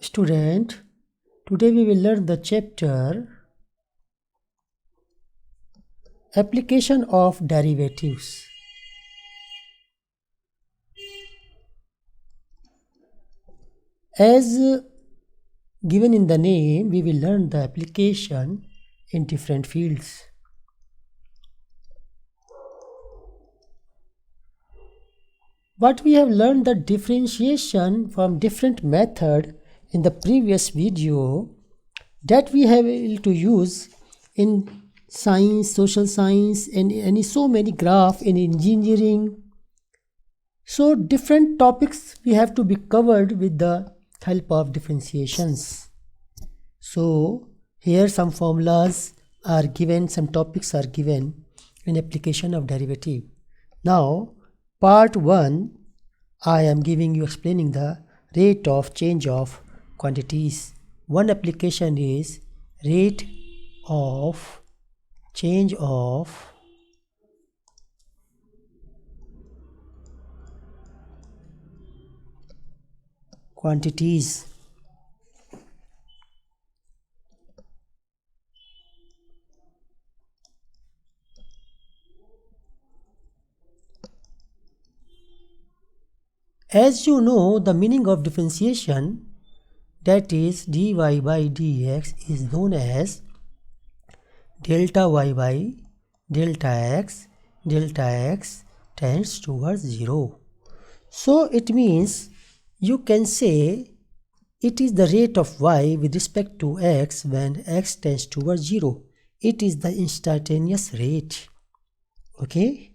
Student, today we will learn the chapter Application of Derivatives. As given in the name, we will learn the application in different fields. But we have learned the differentiation from different method in the previous video that we have able to use in science, social science, and so many graph in engineering. So different topics we have to be covered with the help of differentiations. So here some formulas are given, some topics are given in application of derivative. Now part 1, I am giving you explaining the rate of change of quantities. One application is rate of change of quantities. As you know, the meaning of differentiation, that is dy by dx, is known as delta y by delta x tends towards 0. So it means you can say it is the rate of y with respect to x when x tends towards 0. It is the instantaneous rate. Okay?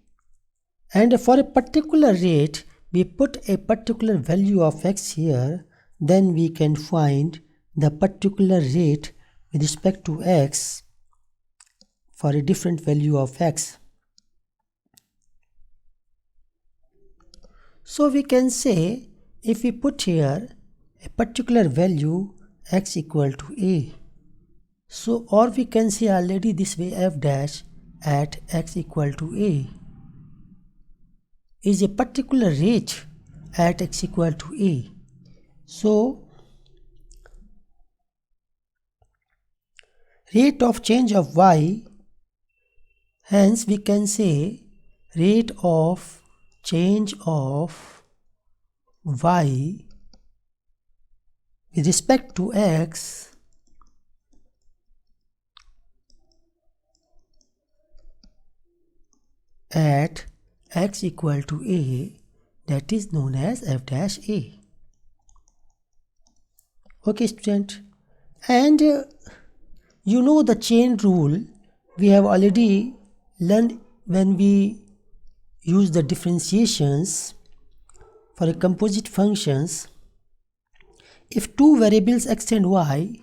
And for a particular rate, we put a particular value of x here, then we can find the particular rate with respect to x for a different value of x. So we can say if we put here a particular value x equal to a, so or we can say already this way f dash at x equal to a is a particular rate at x equal to a. So rate of change of y, hence we can say rate of change of y with respect to x at x equal to a, that is known as f dash a. Okay student, and you know the chain rule we have already learned when we use the differentiations for a composite functions. If two variables x and y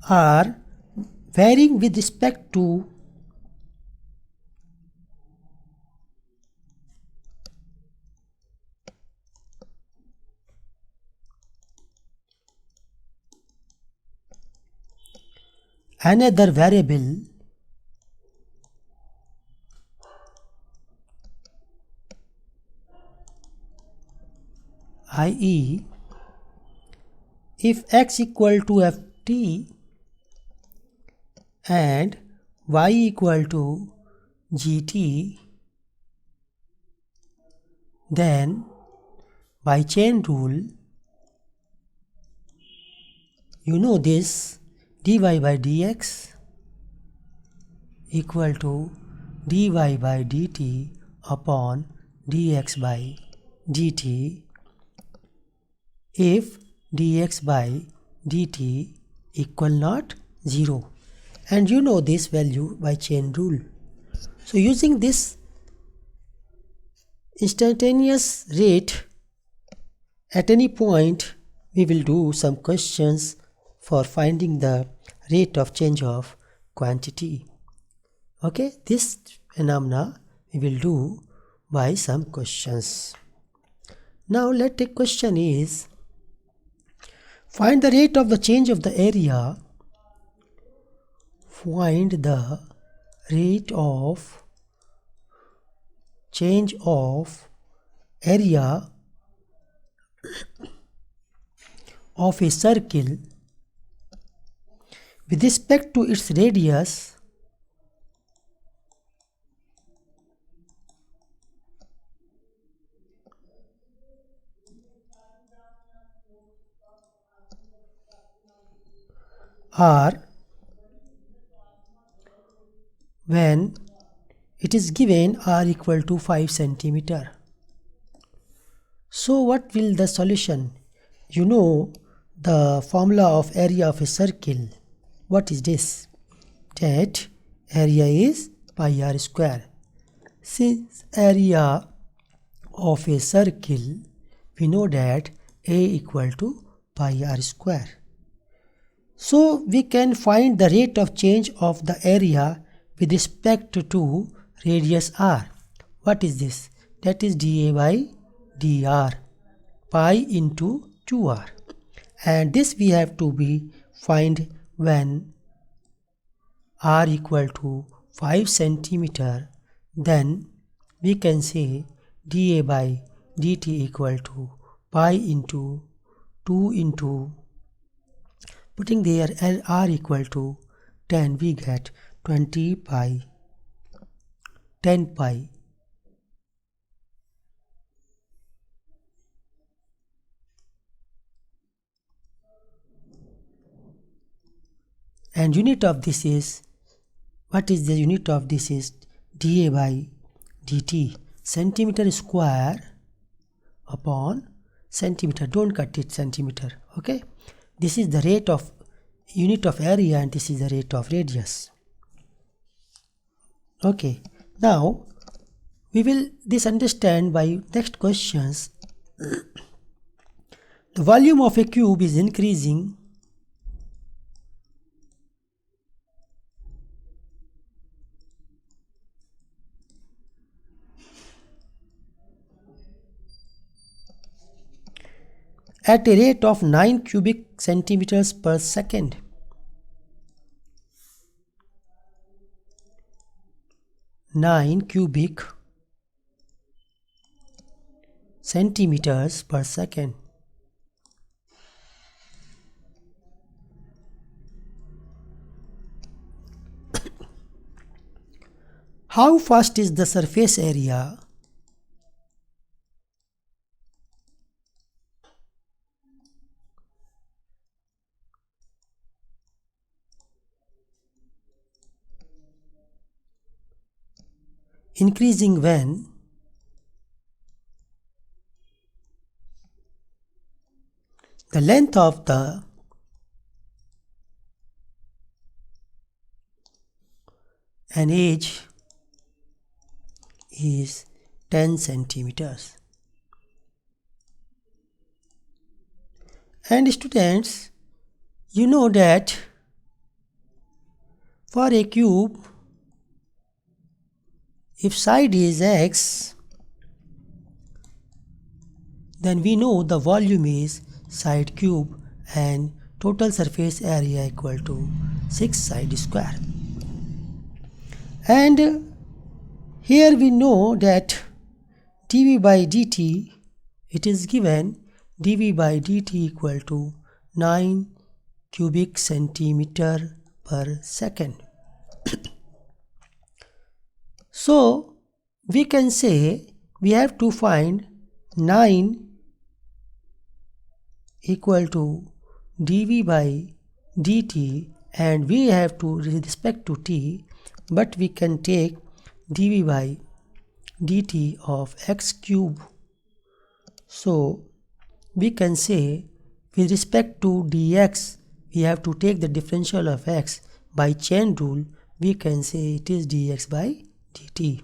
are varying with respect to another variable, i.e. if x equal to ft and y equal to gt, then by chain rule, you know this dy by dx equal to dy by dt upon dx by dt if dx by dt equal not 0, and you know this value by chain rule. So using this instantaneous rate at any point, we will do some questions for finding the rate of change of quantity. Okay, this phenomena we will do by some questions. Now let the question is, find the rate of the change of the area. Find the rate of change of area of a circle with respect to its radius r when it is given r equal to 5 centimeter. So what will the solution? You know the formula of area of a circle. What is this? That area is pi r square. Since area of a circle, we know that A equal to pi r square. So we can find the rate of change of the area with respect to radius r. What is this? That is dA by dr, pi into 2r. And this we have to be find when r equal to 5 centimeter, then we can say dA by dt equal to pi into 2 into, putting there r equal to 10, we get 20 pi, 10 pi. And unit of this is, what is the unit of this is dA by dt, centimeter square upon centimeter. Don't cut it centimeter, okay? This is the rate of unit of area and this is the rate of radius. Okay, now we will this understand by next questions. The volume of a cube is increasing at a rate of 9 cubic centimeters per second. Nine cubic centimeters per second. How fast is the surface area increasing when the length of the an edge is 10 centimeters. And students, you know that for a cube, if side is x, then we know the volume is side cube and total surface area equal to 6 side square. And here we know that dV by dt, it is given dV by dt equal to 9 cubic centimeter per second. So we can say we have to find 9 equal to dV by dt, and we have to with respect to t, but we can take dV by dt of x cube. So we can say with respect to dx, we have to take the differential of x. By chain rule, we can say it is dx by dt.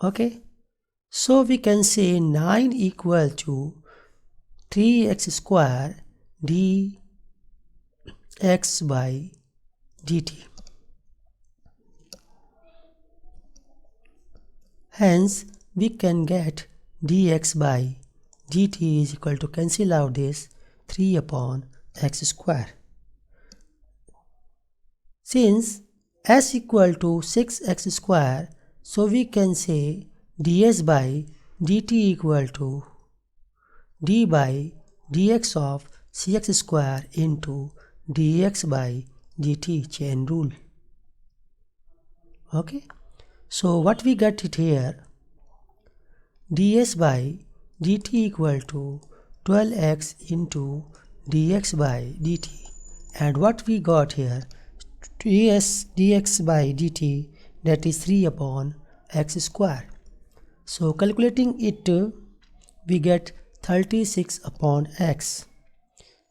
Okay, so we can say 9 equal to 3x square dx by dt. Hence, we can get dx by dt is equal to, cancel out this, 3 upon x square. Since s equal to 6x square, so we can say ds by dt equal to d by dx of cx square into dx by dt, chain rule. Okay, so what we get it here, ds by dt equal to 12x into dx by dt, and what we got here, dx by dt, that is 3 upon x square. So calculating it, we get 36 upon x.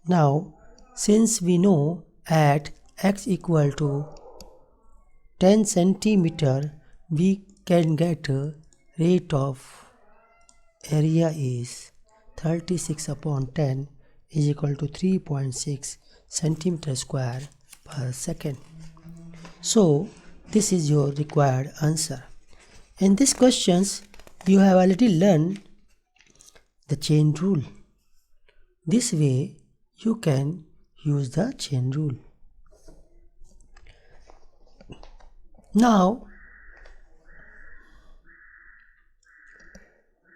Now since we know at x equal to 10 centimeter, we can get a rate of area is 36 upon 10 is equal to 3.6 centimeter square per second. So this is your required answer. In these questions you have already learned the chain rule. This way you can use the chain rule. Now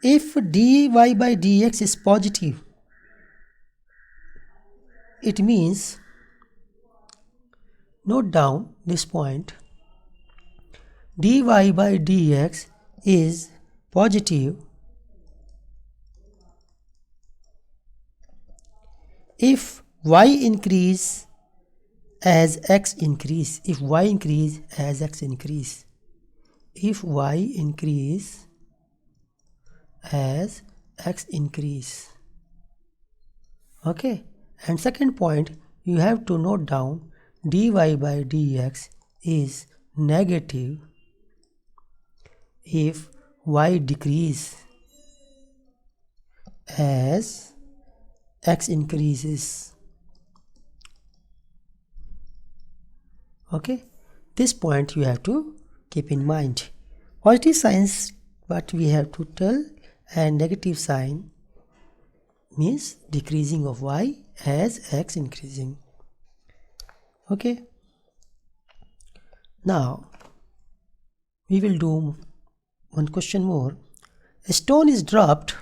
if dy by dx is positive, it means, note down this point, dy by dx is positive if y increase as x increase, if y increase as x increase, if y increase as x increase. Okay, and second point, you have to note down dy by dx is negative if y decrease as x increases. Okay, this point you have to keep in mind. Positive signs what we have to tell, and negative sign means decreasing of y as x increasing. Okay, now we will do one question more. A stone is dropped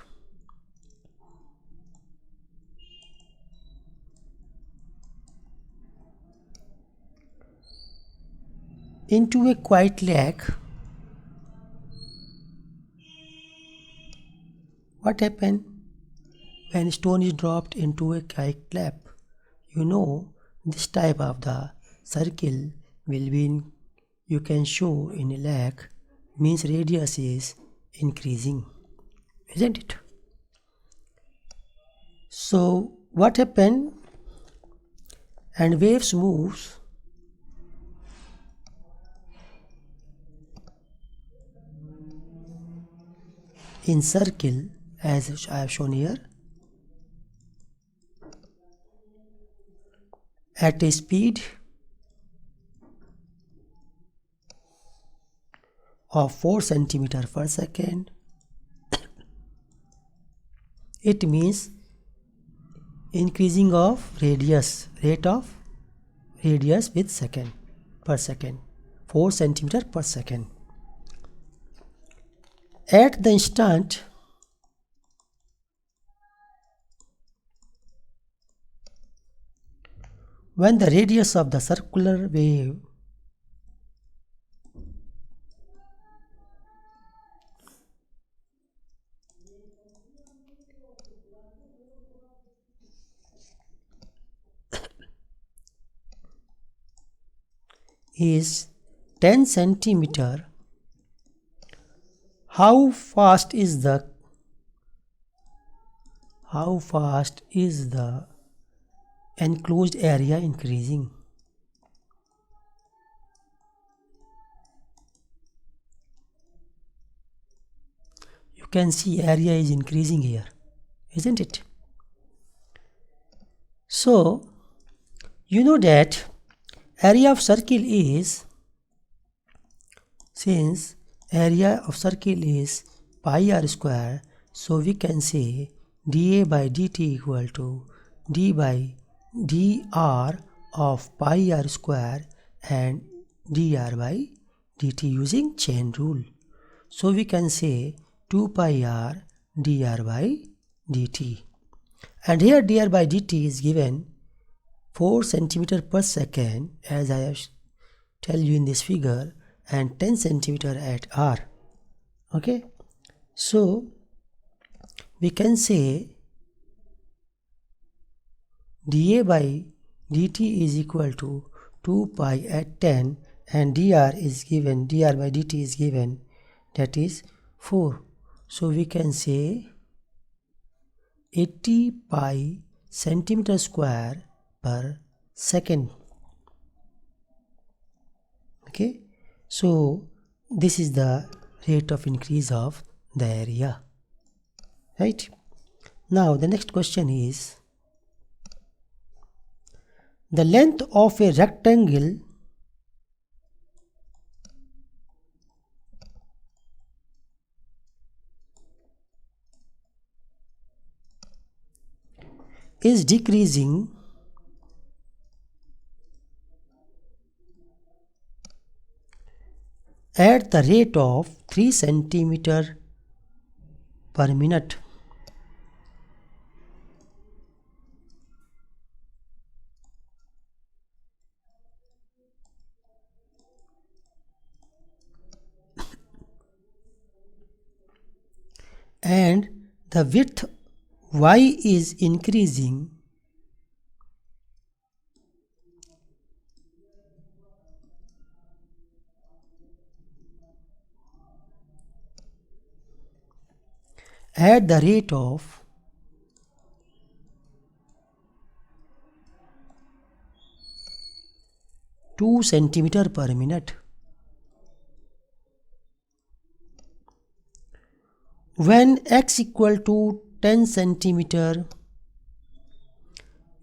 into a quiet lake. What happened when stone is dropped into a quiet lake? You know, this type of the circle will be in, you can show in a lake, means radius is increasing, isn't it? So what happened, and waves moves in circle as I have shown here at a speed of 4 centimeter per second. It means increasing of radius, rate of radius with second per second, 4 centimeter per second. At the instant when the radius of the circular wave is 10 centimeter, how fast is the enclosed area increasing? You can see area is increasing here, isn't it? So you know that area of circle is, since area of circle is pi r square, so we can say dA by dt equal to d by dr of pi r square, and dr by dt using chain rule. So we can say 2 pi r dr by dt. And here dr by dt is given 4 centimeter per second, as I have tell you in this figure, and 10 centimeter at r. Okay, so we can say dA by dt is equal to 2 pi at 10, and dr by dt is given, that is 4. So we can say 80 pi centimeter square per second. Okay, so this is the rate of increase of the area, right? Now the next question is, the length of a rectangle is decreasing at the rate of 3 centimeter per minute. And the width y is increasing at the rate of 2 centimeter per minute. When x equal to 10 centimeter,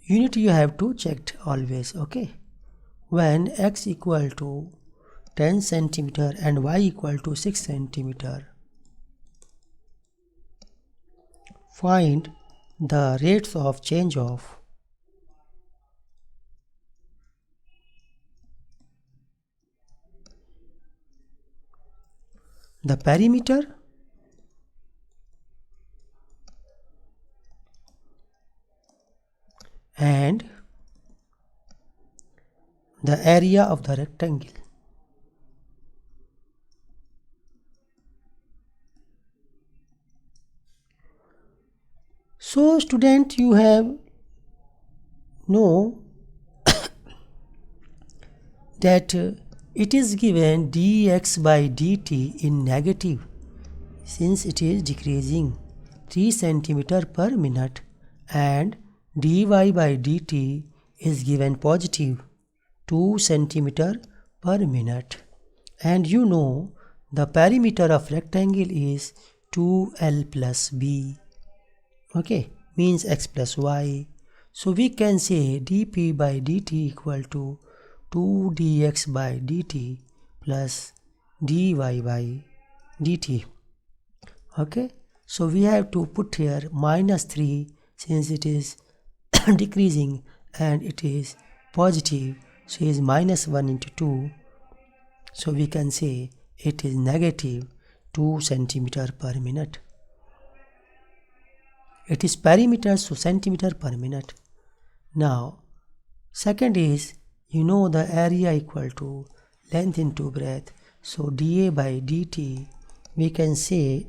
unit you have to check always. Okay, when x equal to 10 centimeter and y equal to 6 centimeter, find the rates of change of the perimeter and the area of the rectangle. So student, you have know that it is given dx by dt in negative, since it is decreasing 3 centimeter per minute, and dy by dt is given positive 2 centimeter per minute. And you know the perimeter of rectangle is 2l plus b. Okay, means x plus y. So we can say dp by dt equal to 2 dx by dt plus dy by dt. Okay, so we have to put here minus 3, since it is decreasing and it is positive, so it is minus 1 into 2. So we can say it is negative 2 centimeter per minute. It is perimeter, so centimeter per minute. Now second is, you know the area equal to length into breadth, so dA by dt we can say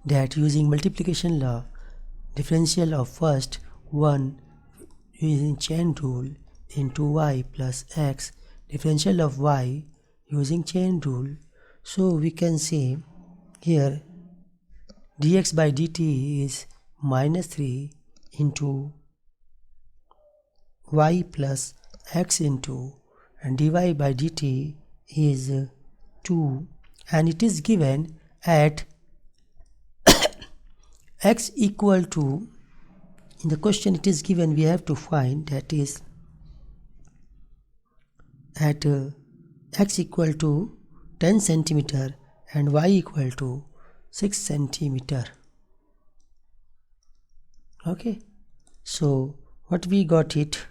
that using multiplication law, differential of first 1 using chain rule into y plus x, differential of y using chain rule. So we can say here dx by dt is minus 3 into y plus x into, and dy by dt is 2, and it is given at x equal to, in the question it is given, we have to find, that is at x equal to 10 centimeter and y equal to 6 centimeter. Okay, so what we got it,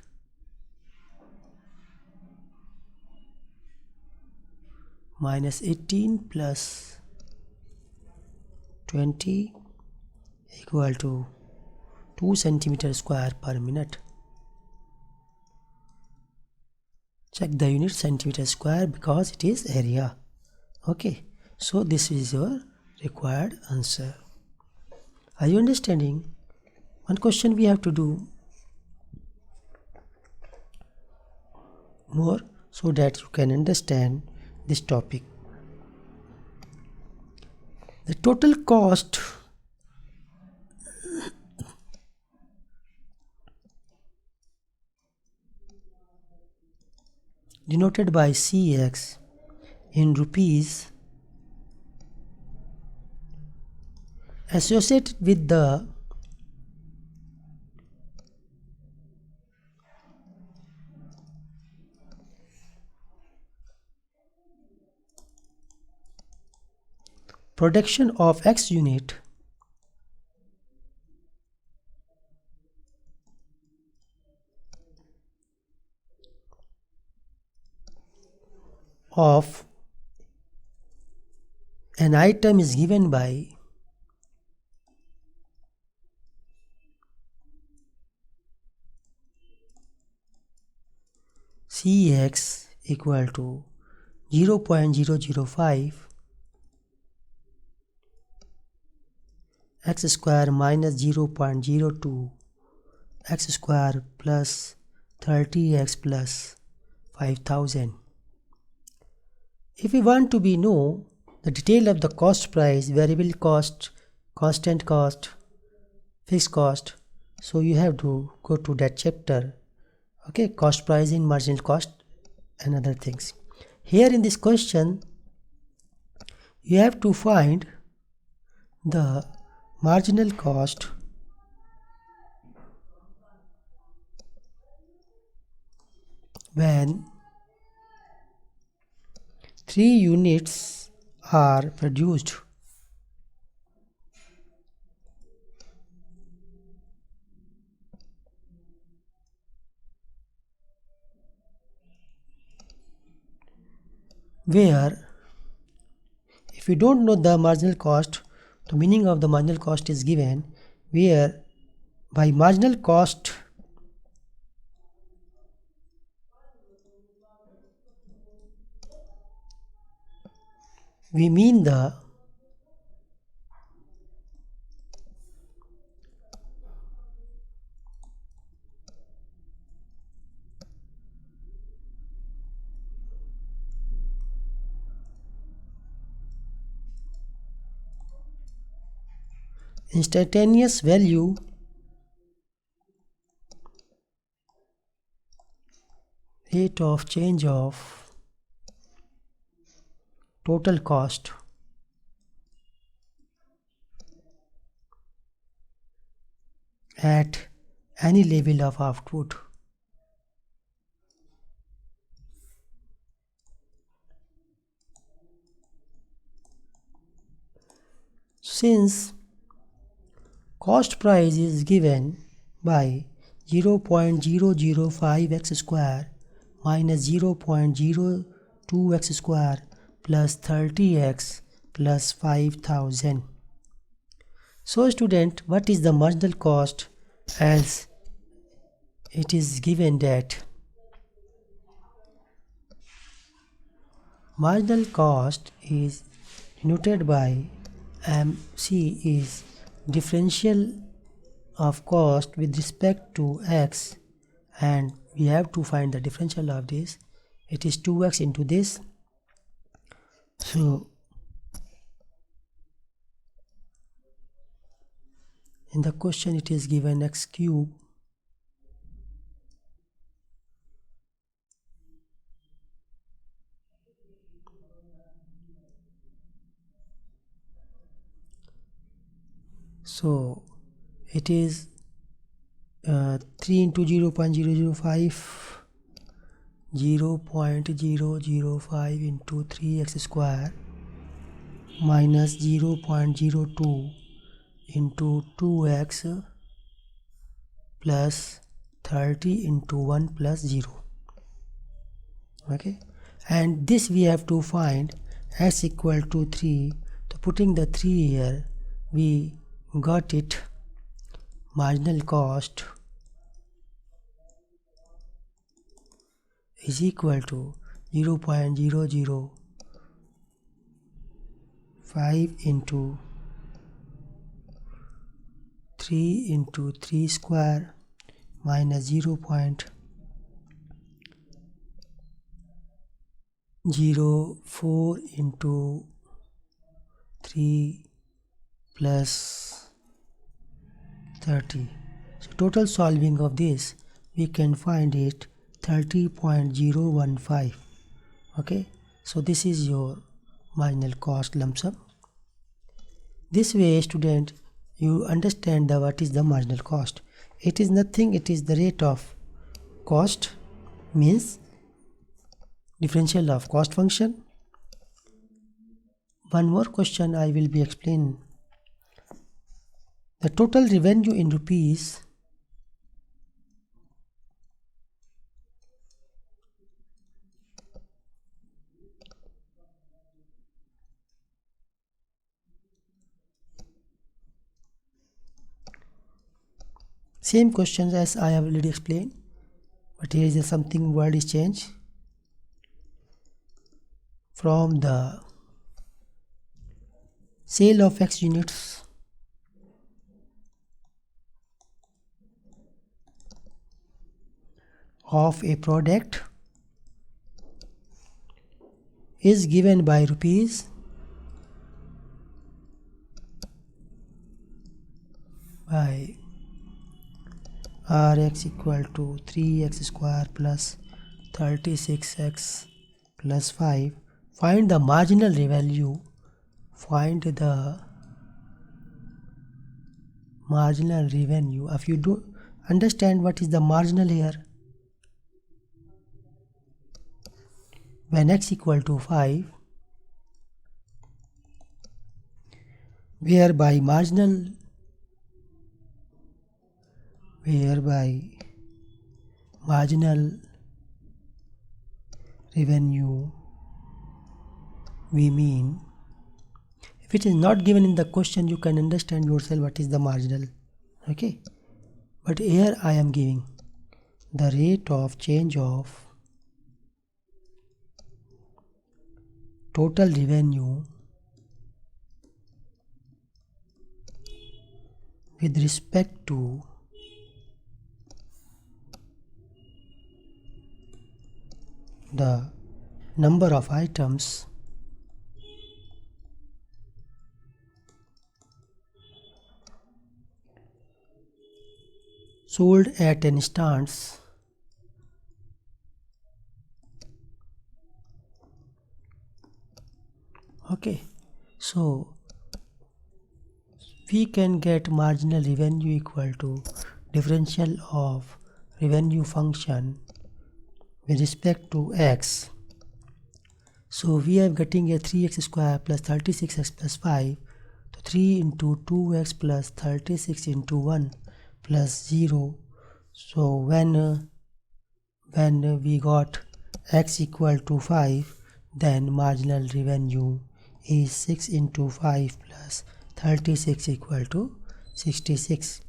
minus 18 plus 20 equal to 2 centimeter square per minute. Check the unit centimeter square because it is area. Okay, so this is your required answer. Are you understanding? One question we have to do more so that you can understand this topic. The total cost denoted by Cx in rupees associated with the production of X unit of an item is given by Cx equal to 0.005 x square minus 0.02 x square plus 30x plus 5000. If we want to know the detail of the cost price, variable cost, constant cost, fixed cost, so you have to go to that chapter. Okay, cost pricing, marginal cost and other things. Here in this question you have to find the marginal cost when 3 units are produced. Where if you don't know the marginal cost, the meaning of the marginal cost is given, where by marginal cost we mean the instantaneous value rate of change of total cost at any level of output. Since cost price is given by 0.005 x square minus 0.02 x square plus 30x plus 5000. So student, what is the marginal cost? As it is given that marginal cost is denoted by MC is differential of cost with respect to x, and we have to find the differential of this. It is 2x into this. So in the question it is given x cube so it is 3 into 0.005 0.005 into 3x square minus 0.02 into 2x plus 30 into 1 plus 0. Okay, and this we have to find x equal to 3. So putting the 3 here, we got it. Marginal cost is equal to 0.005 into 3 into 3 square minus 0.04 into 3 plus 30. So total solving of this, we can find it 30.015. Okay, so this is your marginal cost lump sum. This way, student, you understand what is the marginal cost. It is nothing, it is the rate of cost, means differential of cost function. One more question I will be explaining. The total revenue in rupees same questions as I have already explained, but here is something word is changed. From the sale of X units of a product is given by rupees by Rx equal to 3x square plus 36x plus 5. Find the marginal value. Find the marginal revenue. If you do understand what is the marginal here, when x equal to 5, whereby marginal revenue we mean, if it is not given in the question, you can understand yourself what is the marginal. Okay, but here I am giving the rate of change of total revenue with respect to the number of items sold at an instance okay. So we can get marginal revenue equal to differential of revenue function with respect to x. So we are getting a 3x square plus 36x plus 5. So 3 into 2x plus 36 into 1 plus 0. So when we got x equal to 5, then marginal revenue is 6 into 5 plus 36 equal to 66.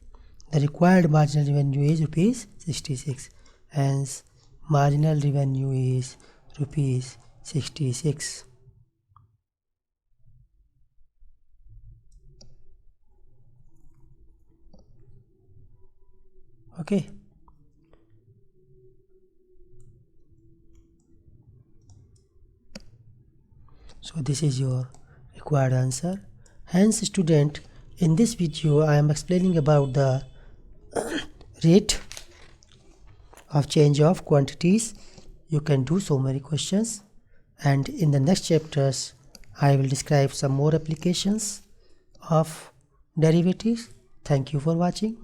The required marginal revenue is rupees 66. Hence marginal revenue is rupees 66. Okay. So this is your required answer. Hence student, in this video I am explaining about the rate of change of quantities. You can do so many questions, and in the next chapters I will describe some more applications of derivatives. Thank you for watching.